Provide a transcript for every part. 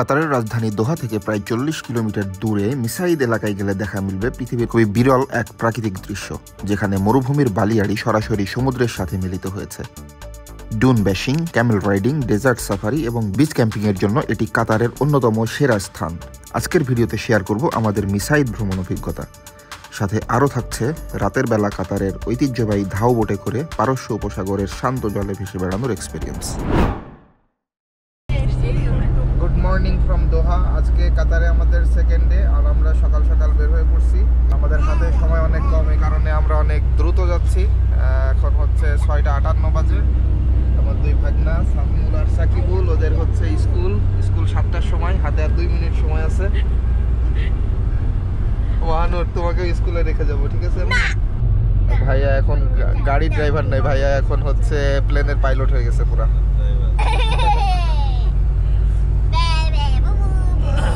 কাতারের রাজধানী দোহা থেকে প্রায় 40 কিলোমিটার দূরে মিসাইদ এলাকায় গেলে দেখা মিলবে পৃথিবীর খুবই বিরল এক প্রাকৃতিক দৃশ্য, যেখানে মরুভূমির বালিয়াড়ি সরাসরি সমুদ্রের সাথে মিলিত হয়েছে। Dune bashing, Camel riding, desert safari এবং বিচ ক্যাম্পিংয়ের জন্য এটি কাতারের অন্যতম সেরা স্থান। আজকের ভিডিওতে শেয়ার করব আমাদের মিসাইদ ভ্রমণ অভিজ্ঞতা। সাথে আরও থাকছে রাতের বেলা কাতারের ঐতিহ্যবাহী ধাও বোটে করে পারস্য উপসাগরের শান্ত জলে ভেসে বেড়ানোর এক্সপিরিয়েন্স। গুড মর্নিং ফ্রম দোহা। আজকে কাতারে আমাদের সেকেন্ড ডে, আর আমরা সকাল সকাল বের হয়ে পড়ছি। আমাদের হাতে সময় অনেক কম, এই কারণে আমরা অনেক দ্রুত যাচ্ছি। এখন হচ্ছে 6:58 বাজে। আমার দুই ভাগনা সামিউল আর সাকিবুল, ওদের হচ্ছে স্কুল 7টার সময়, হাতে আর 2 মিনিট সময় আছে। ওয়ানুর তোমাকে স্কুলে রেখে যাবো, ঠিক আছে? ভাইয়া এখন গাড়ির ড্রাইভার নাই, ভাইয়া এখন হচ্ছে প্লেনের পাইলট হয়ে গেছে পুরা।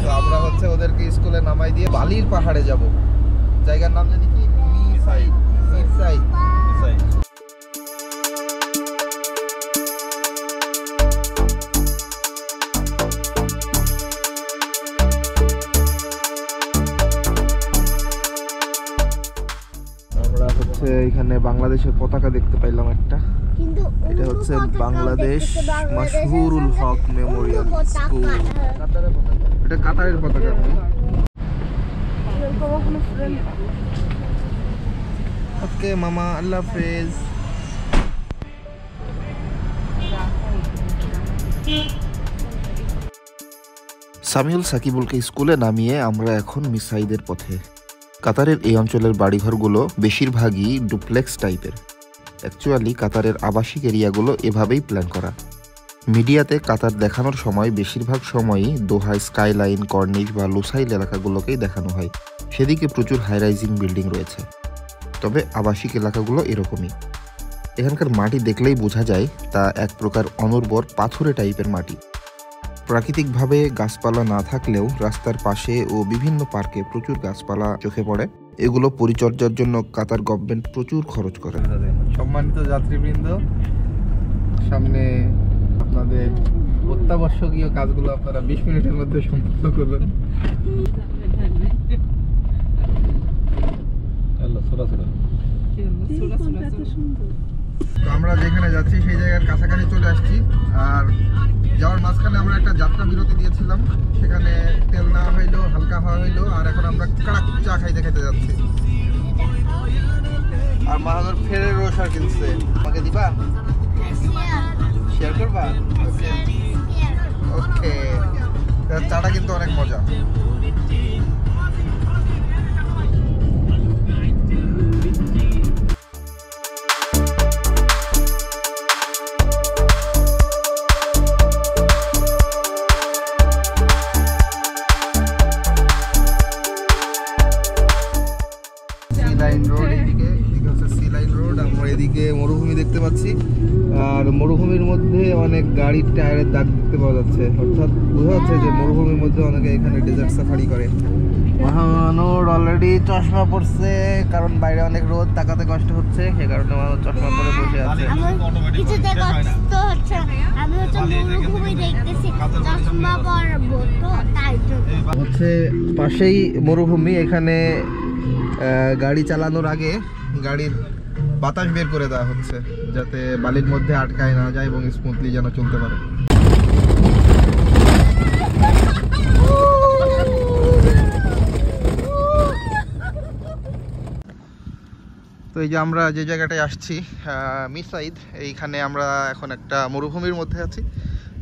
তো আমরা হচ্ছে ওদেরকে স্কুলে নামাই দিয়ে বালির পাহাড়ে যাব। জায়গার নাম জানি কি? মিসাইদ। আমরা হচ্ছে এখানে বাংলাদেশের পতাকা দেখতে পাইলাম একটা। এটা হচ্ছে বাংলাদেশ মাশহুরুল হক মেমোরিয়াল স্কুল। এটা কাতারের পতাকা। ওকে মামা, আল্লাহ হাফেজ। সামিউল সাকিবুলকে স্কুলে নামিয়ে আমরা এখন মিসাইদের পথে। কাতারের এই অঞ্চলের বাড়িঘরগুলো বেশিরভাগই ডুপ্লেক্স টাইপের। অ্যাকচুয়ালি কাতারের আবাসিক এরিয়াগুলো এভাবেই প্ল্যান করা। মিডিয়াতে কাতার দেখানোর সময় বেশিরভাগ সময়ই দোহা স্কাইলাইন, কর্নিশ বা লুসাইল এলাকাগুলোকেই দেখানো হয়। সেদিকে প্রচুর হাইরাইজিং বিল্ডিং রয়েছে, তবে আবাসিক এলাকাগুলো এরকমই। এখানকার মাটি দেখলেই বোঝা যায় তা এক প্রকার অনুর্বর পাথুরে টাইপের মাটি। প্রাকৃতিকভাবে গাছপালা না থাকলেও রাস্তার পাশে ও বিভিন্ন পার্কে প্রচুর গাছপালা চোখে পড়ে। এগুলো পরিচর্যার জন্য কাতার গভর্নমেন্ট প্রচুর খরচ করে। সম্মানিত যাত্রীবৃন্দ, সামনে আপনাদের অত্যাবশ্যকীয় কাজগুলো আপনারা 20 মিনিটের মধ্যে সম্পন্ন করবেন। তো আমরা যেখানে যাচ্ছি সেই জায়গার কাছাকাছি চলে আসছি, আর যাওয়ার মাঝখানে আমরা একটা যাত্রা বিরতি দিয়েছিলাম। সেখানে তেল নেওয়া হইলো, হালকা হওয়া হইলো, আর এখন আমরা কাড়াক চা খাইতে যাচ্ছি। আর মাহাদুর ফেরের রোসার কিনছে, আমাকে দিবা? শেয়ার করবা? ওকে। চাটা কিন্তু অনেক মজা। এদিকে মরুভূমি দেখতে পাচ্ছি, আর মরুভূমির মধ্যে অনেক গাড়ির টায়ারের দাগ দেখতে পাওয়া যাচ্ছে। অর্থাৎ বোঝা যাচ্ছে যে মরুভূমির মধ্যে অনেকে এখানে ডেজার্ট সাফারি করে। মাহানুর অলরেডি চশমা পড়ছে, কারণ বাইরে অনেক রোদ, তাকাতে কষ্ট হচ্ছে, সে কারণে মানুষ চশমা পরে বসে আছে। হচ্ছে পাশেই মরুভূমি। এখানে গাড়ি চালানোর আগে গাড়ির বাতাস বের করে দেওয়া হচ্ছে, যাতে বালির মধ্যে আটকায় না যায় এবং স্মুথলি যেন চলতে পারে। তো এই যে আমরা যে জায়গাটায় আসছি মিসাইদ, এইখানে আমরা এখন একটা মরুভূমির মধ্যে আছি।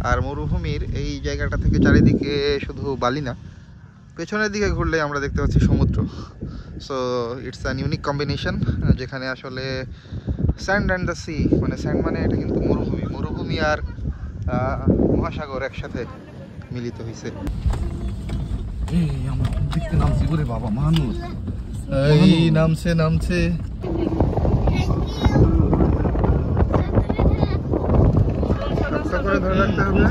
আর মরুভূমির এই জায়গাটা থেকে চারিদিকে শুধু বালি না, পেছনের দিকে ঘুরলে আমরা দেখতে পাচ্ছি সমুদ্র। So it's an unique combination, যেখানে আসলে স্যান্ড অ্যান্ড দ্য সি, মানে স্যান্ড মানে এটা কিন্তু মরুভূমি আর মহাসাগর একসাথে মিলিত হয়েছে। বাবা মানুষ এই নামছে করে ধরে রাখতে হবে।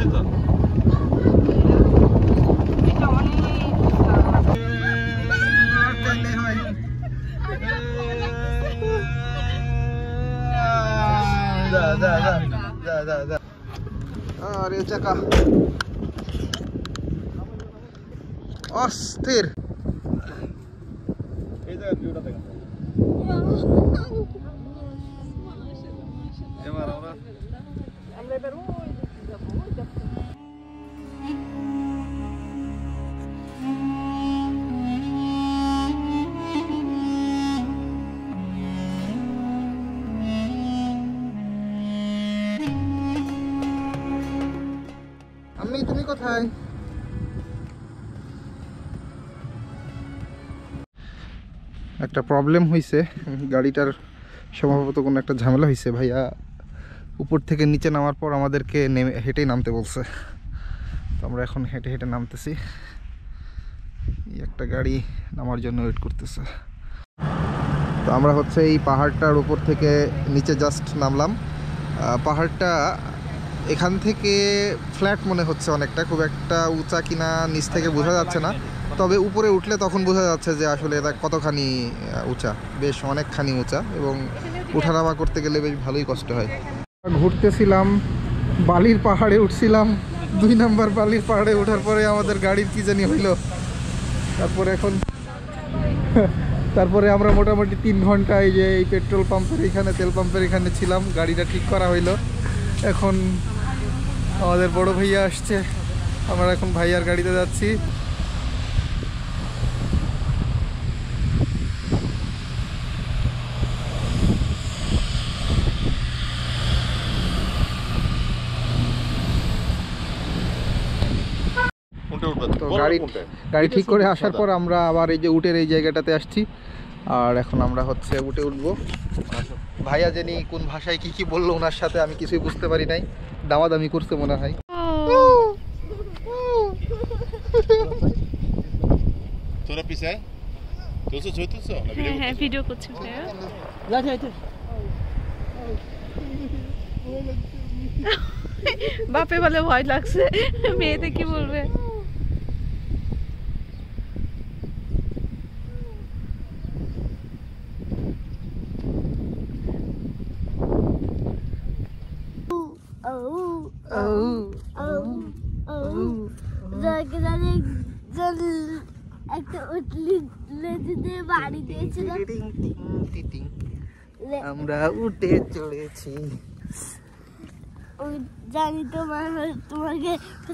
আরে চাকা অস্থির। তুমি কোথায়? একটা প্রবলেম হয়েছে, গাড়িটার সম্ভবত কোনো একটা ঝামেলা হয়েছে। ভাইয়া উপর থেকে নিচে নামার পর আমাদেরকে হেঁটেই নামতে বলছে, তো আমরা এখন হেঁটে হেঁটে নামতেছি। একটা গাড়ি নামার জন্য ওয়েট করতেছে। তো আমরা হচ্ছে এই পাহাড়টার উপর থেকে নিচে জাস্ট নামলাম। পাহাড়টা এখান থেকে ফ্ল্যাট মনে হচ্ছে অনেকটা, খুব একটা উঁচা কিনা নিচ থেকে বোঝা যাচ্ছে না, তবে উপরে উঠলে তখন বোঝা যাচ্ছে যে আসলে এটা কতখানি উঁচা, বেশ অনেকখানি উঁচা, এবং ওঠানামা করতে গেলে বেশ ভালোই কষ্ট হয়। ঘুরতেছিলাম, বালির পাহাড়ে উঠছিলাম, 2 নম্বর বালির পাহাড়ে ওঠার পরে আমাদের গাড়ির কি জানি হইলো। তারপরে আমরা মোটামুটি 3 ঘন্টা এই যে এই পেট্রোল পাম্পের এখানে, তেল পাম্পের এখানে ছিলাম, গাড়িটা ঠিক করা হইলো। এখন আমাদের বড় ভাইয়া আসছে, আমরা এখন ভাইয়ার গাড়িতে যাচ্ছি। তো গাড়ি ঠিক করে আসার পর আমরা আবার এই যে উটের এই জায়গাটাতে আসছি, আর এখন আমরা হচ্ছে উঠে উঠবো। ভাইয়া জানি কোন ভাষায় কি কি বললো ওনার সাথে, আমি কিছুই বুঝতে পারি নাই, দামাদামি করছে মনে হয়। ভিডিও করছি। বাপে বলে ভয় লাগছে, মেয়েতে কি বলবে। আমরা উঠে চড়েছি, জানি তোমাকে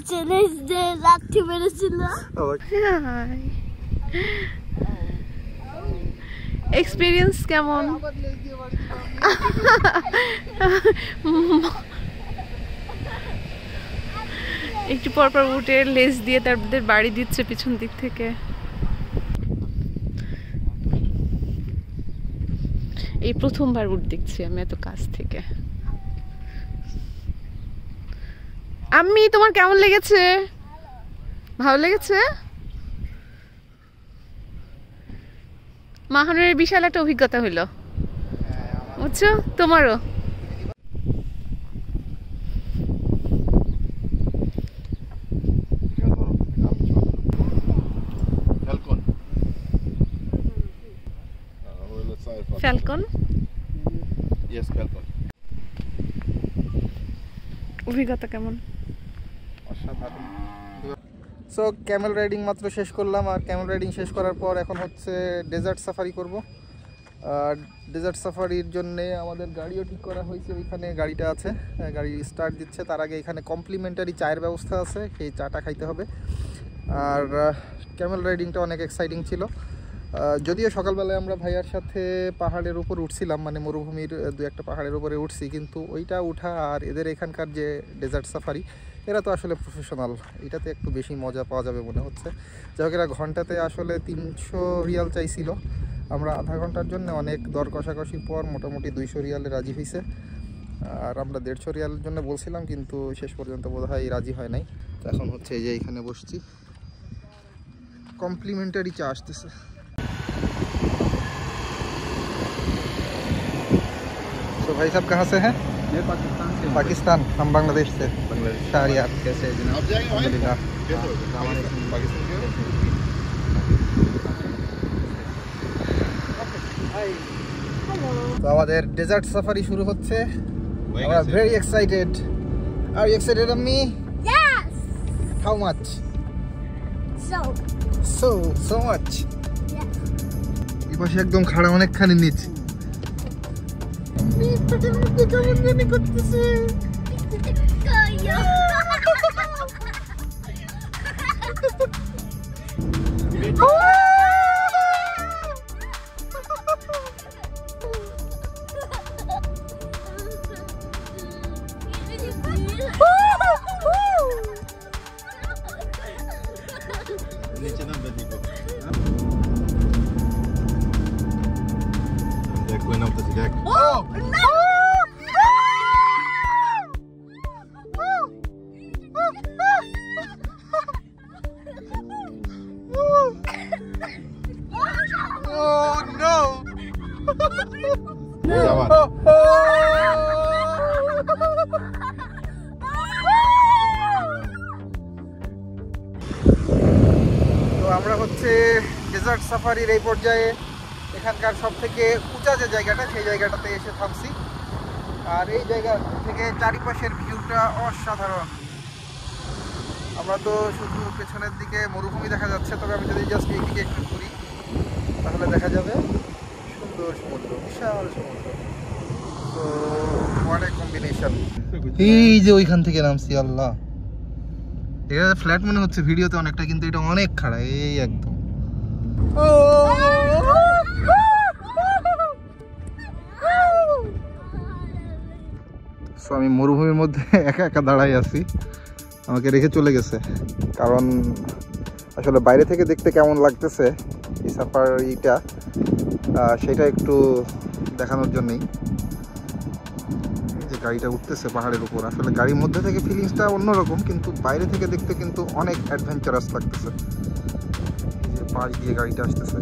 চ্যালেঞ্জ দিয়ে লাথি মেরেছিল। এক্সপিরিয়েন্স কেমন? একটু পরপর উঠে লেজ দিয়ে তাদের বাড়ি দিচ্ছে পিছন দিক থেকে। এই প্রথমবার উঠ দেখছি আমি এত কাছ থেকে। আম্মি তোমার কেমন লেগেছে? ভালো লেগেছে? মাহানের বিশাল একটা অভিজ্ঞতা হইলো, বুঝছো? তোমারও? ফ্যালকন? Yes, Falcon. অভিজ্ঞতা কেমন? অসাধারণ। সো ক্যামেল রাইডিং মাত্র শেষ করলাম, আর ক্যামেল রাইডিং শেষ করার পর এখন হচ্ছে ডেজার্ট সাফারি করব। ডেজার্ট সাফারির জন্য আমাদের গাড়িও ঠিক করা হয়েছে, ওইখানে গাড়িটা আছে, গাড়ি স্টার্ট দিচ্ছে। তার আগে এখানে কমপ্লিমেন্টারি চায়ের ব্যবস্থা আছে, সেই চাটা খাইতে হবে। আর ক্যামেল রাইডিংটা অনেক এক্সাইটিং ছিল। যদিও সকালবেলায় আমরা ভাইয়ার সাথে পাহাড়ের উপর উঠছিলাম, মানে মরুভূমির 2-1টা পাহাড়ের উপরে উঠছি, কিন্তু ওইটা উঠা আর এদের এখানকার যে ডেজার্ট সাফারি, এরা তো আসলে প্রফেশনাল, এটাতে একটু বেশি মজা পাওয়া যাবে মনে হচ্ছে। যাই হোক, এরা ঘন্টাতে আসলে 300 রিয়াল চাইছিল, আমরা আধা ঘন্টার জন্য অনেক দর কষাকষির পর মোটামুটি 200 রিয়ালে রাজি হয়েছে। আর আমরা 150 রিয়ালের জন্য বলছিলাম, কিন্তু শেষ পর্যন্ত বোধহয় রাজি হয় নাই। তো এখন হচ্ছে এই যে এখানে বসছি, কমপ্লিমেন্টারি চা আসতেছে। तो भाई साहब कहाँ से हैं? ये पाकिस्तान से। पाकिस्तान, हम बांग्लादेश से। बांग्लादेश। शाहरियार। कैसे है जनाब? अल्हम्दुलिल्लाह। पाकिस्तान के हो? तो আমাদের ডেজার্ট সাফারি শুরু হচ্ছে। আমরা very excited. Are you excited, Ammi? Yes. How much? so much. এই পাশে একদম খাড়া অনেকখানি নিচ। नीचे ना बनी को देख कोई ना उतर देख Oh no! তো আমরা হচ্ছে ডেজার্ট সাফারির এই পর্যায়ে এখানকার সব থেকে উঁচা যে জায়গাটা সেই জায়গাটাতে এসে থামছি। আর এই জায়গা থেকে চারিপাশের ভিউটা অসাধারণ। আমরা তো শুধু পেছনের দিকে মরুভূমি দেখা যাচ্ছে, তবে আমি যদি জাস্ট এই দিকে একটু ঘুরি তাহলে দেখা যাবে সুন্দর সমুদ্র, বিশাল সমুদ্র। তো অনেক কম্বিনেশন। এই যে ওইখান থেকে নামছি, আল্লাহ এটা ফ্ল্যাট মনে হচ্ছে ভিডিওতে অনেকটা, কিন্তু এটা অনেক খাড়া। এই একদম আমি মরুভূমির মধ্যে একা একা দাঁড়াই আছি, আমাকে রেখে চলে গেছে। কারণ আসলে বাইরে থেকে দেখতে কেমন লাগতেছে এই সাফারিটা সেটা একটু দেখানোর জন্যই যে গাড়িটা উঠতেছে পাহাড়ের উপর। আসলে গাড়ির মধ্যে থেকে ফিলিংসটা অন্যরকম, কিন্তু বাইরে থেকে দেখতে কিন্তু অনেক অ্যাডভেঞ্চারাস লাগতেছে। এই যে পাশ দিয়ে গাড়িটা আসতেছে।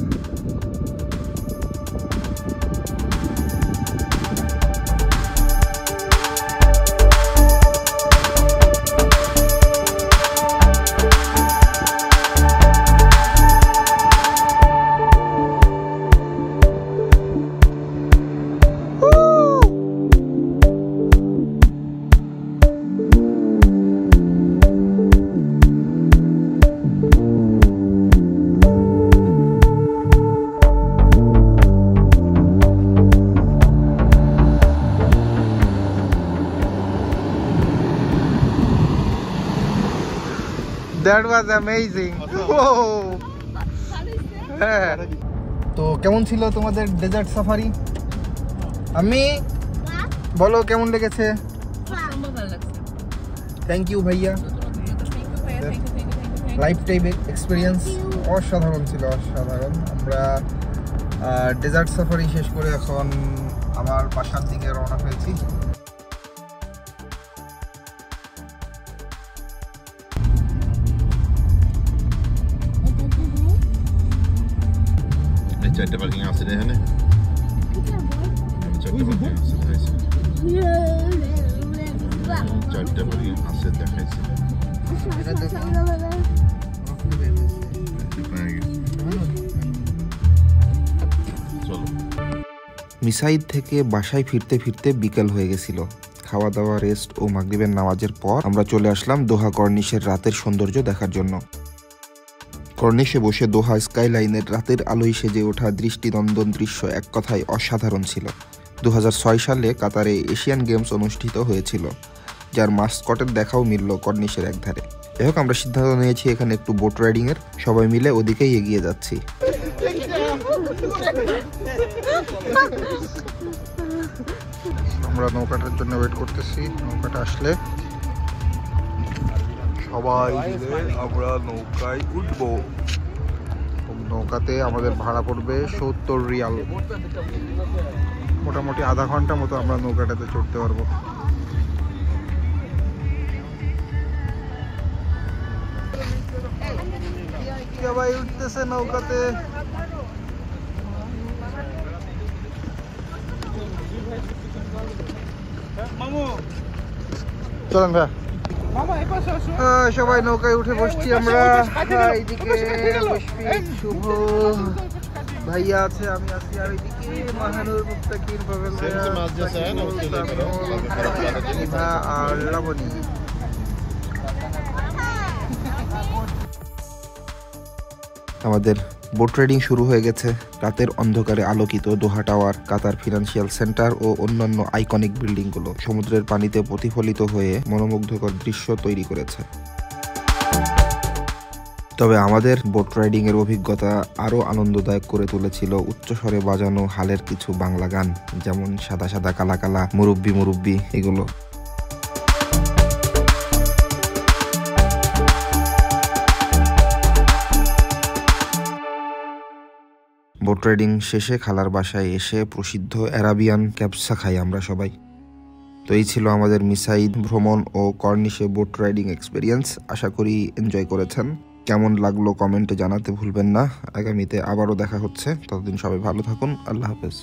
That was amazing. হ্যাঁ, তো কেমন ছিল তোমাদের ডেজার্ট সাফারি? আমি বলো কেমন লেগেছে? থ্যাংক ইউ ভাইয়া। লাইফ টাইম এক্সপিরিয়েন্স অসাধারণ ছিল, অসাধারণ। আমরা ডেজার্ট সাফারি শেষ করে এখন আমার বাসার দিকে রওনা হয়েছি। चार्ट पार्किंग यहाँ से है ना, चार्ट पार्किंग यहाँ से है, चार्ट पार्किंग यहाँ से देखा है। चलो মিসাইদ থেকে বাসায় ফিরতে ফিরতে বিকেল হয়ে গেছিল। খাওয়া দাওয়া, রেস্ট ও মাগরিবের নামাজের পর আমরা চলে আসলাম দোহা কর্নিশের রাতের সৌন্দর্য দেখার জন্য। কর্নিশে বসে দোহা স্কাইলাইনের রাতের আলোয় সেজে ওঠা দৃষ্টিনন্দন দৃশ্য এক কথায় অসাধারণ ছিল। 2006 সালে কাতারে এশিয়ান গেমস অনুষ্ঠিত হয়েছিল, যার মাস্কটের দেখাও মিলল কর্নিশের একধারে। যাই হোক, আমরা সিদ্ধান্ত নিয়েছি এখানে একটু বোট রাইডিংয়ের, সবাই মিলে ওদিকেই এগিয়ে যাচ্ছি। আমরা নৌকাটার জন্য ওয়েট করতেছি, নৌকাটা আসলে সবাই মিলে আমরা নৌকায় উঠবো। নৌকাতে আমাদের ভাড়া পড়বে 70 রিয়াল। মোটামুটি আধা ঘন্টা মতো আমরা নৌকাটাতে চড়তে পারবো। সবাই উঠতেছে নৌকাতে। চলেন ভাই, সবাই নৌকায় উঠে বসছি আমরা। এইদিকে মুশফিক, শুভ ভাইয়া আছে, আমি আছি, আর এইদিকে মাহানুর, মুত্তাকির, পাবেল আর লাবণী। আমাদের বোট রাইডিং শুরু হয়ে গেছে। রাতের অন্ধকারে আলোকিত দোহা টাওয়ার, কাতার ফিনান্সিয়াল সেন্টার ও অন্যান্য আইকনিক বিল্ডিংগুলো সমুদ্রের পানিতে প্রতিফলিত হয়ে মনোমুগ্ধকর দৃশ্য তৈরি করেছে। তবে আমাদের বোট রাইডিং এর অভিজ্ঞতা আরো আনন্দদায়ক করে তুলেছিল উচ্চস্বরে বাজানো হালের কিছু বাংলা গান, যেমন সাদা সাদা কালা কালা, মুরব্বি মুরব্বি এগুলো। বোট রাইডিং শেষে খালার বাসায় এসে প্রসিদ্ধ অ্যারাবিয়ান ক্যাপসা খাই আমরা সবাই। তো এই ছিল আমাদের মিসাইদ ভ্রমণ ও কর্নিশে বোট রাইডিং এক্সপিরিয়েন্স। আশা করি এনজয় করেছেন। কেমন লাগলো কমেন্টে জানাতে ভুলবেন না। আগামীতে আবারও দেখা হচ্ছে, ততদিন সবাই ভালো থাকুন। আল্লাহ হাফেজ।